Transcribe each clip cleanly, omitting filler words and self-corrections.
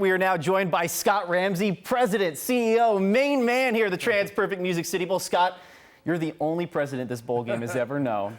We are now joined by Scott Ramsey, President, CEO, main man here at the Trans-Perfect Music City Bowl. Scott, you're the only president this bowl game has ever known.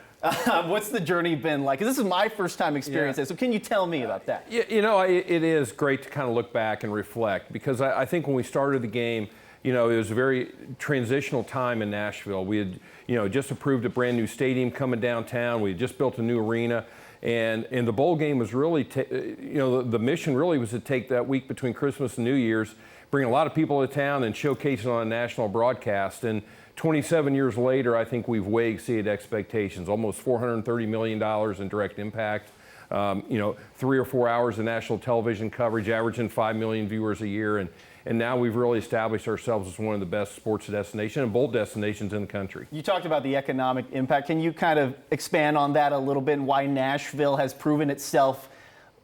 What's the journey been like? Because this is my first time experiencing it, so can you tell me about that? You know, it is great to kind of look back and reflect, because I think when we started the game, you know, it was a very transitional time in Nashville. We had, you know, just approved a brand new stadium coming downtown. We had just built a new arena. And the bowl game was really, you know, the mission really was to take that week between Christmas and New Year's, bring a lot of people to town and showcase it on a national broadcast. And 27 years later, I think we've way exceeded expectations, almost $430 million in direct impact. You know, 3 or 4 hours of national television coverage, averaging 5 million viewers a year. And now we've really established ourselves as one of the best sports destinations and bowl destinations in the country. You talked about the economic impact. Can you kind of expand on that a little bit and why Nashville has proven itself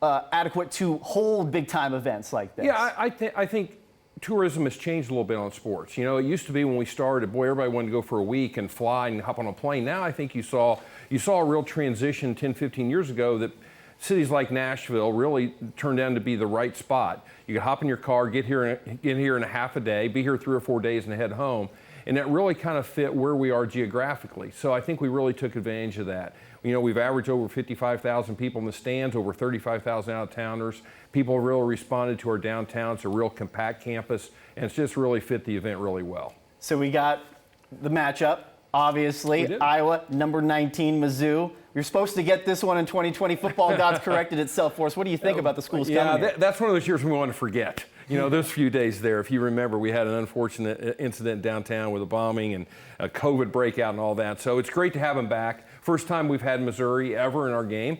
adequate to hold big-time events like this? Yeah, I think tourism has changed a little bit on sports. You know, it used to be when we started, boy, everybody wanted to go for a week and fly and hop on a plane. Now I think you saw a real transition 10, 15 years ago that cities like Nashville really turned out to be the right spot. You could hop in your car, get here in a half a day, be here 3 or 4 days and head home. And that really kind of fit where we are geographically. So I think we really took advantage of that. You know, we've averaged over 55,000 people in the stands, over 35,000 out-of-towners. People really responded to our downtown. It's a real compact campus, and it's just really fit the event really well. So we got the matchup, obviously. Iowa, number 19, Mizzou. You're supposed to get this one in 2020. Football gods corrected itself for us. What do you think about the schools coming here? That's one of those years we want to forget. You know, those few days there, if you remember, we had an unfortunate incident downtown with a bombing and a COVID breakout and all that. So it's great to have them back. First time we've had Missouri ever in our game.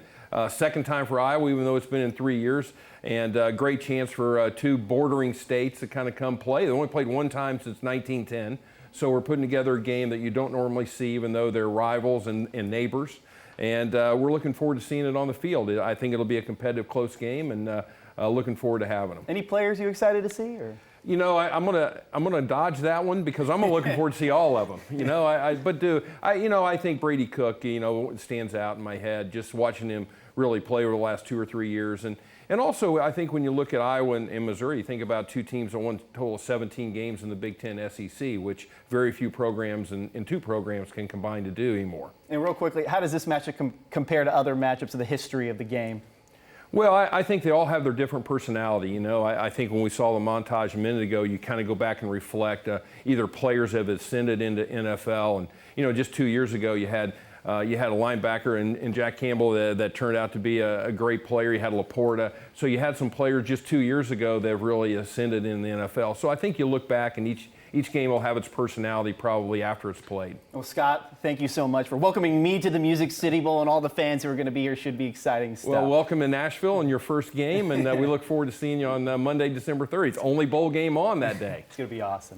Second time for Iowa, even though it's been in 3 years. And a great chance for two bordering states to kind of come play. They only played one time since 1910. So we're putting together a game that you don't normally see, even though they're rivals and neighbors. And we're looking forward to seeing it on the field. I think it'll be a competitive, close game, and looking forward to having them. Any players you excited to see? Or? You know, I'm gonna dodge that one because I'm looking forward to see all of them. You know, I think Brady Cook, you know, stands out in my head just watching him really play over the last 2 or 3 years. And also, I think when you look at Iowa and Missouri, you think about two teams that won a total of 17 games in the Big Ten SEC, which very few programs and two programs can combine to do anymore. And real quickly, how does this matchup compare to other matchups of the history of the game? Well, I think they all have their different personality. You know, I think when we saw the montage a minute ago, you kind of go back and reflect. Either players have ascended into NFL, and you know, just 2 years ago you had a linebacker in Jack Campbell that turned out to be a great player. You had Laporta. So you had some players just 2 years ago that have really ascended in the NFL. So I think you look back and each game will have its personality probably after it's played. Well, Scott, thank you so much for welcoming me to the Music City Bowl, and all the fans who are going to be here. Should be exciting stuff. Well, welcome to Nashville in your first game, and we look forward to seeing you on Monday, December 30th. Only bowl game on that day. It's going to be awesome.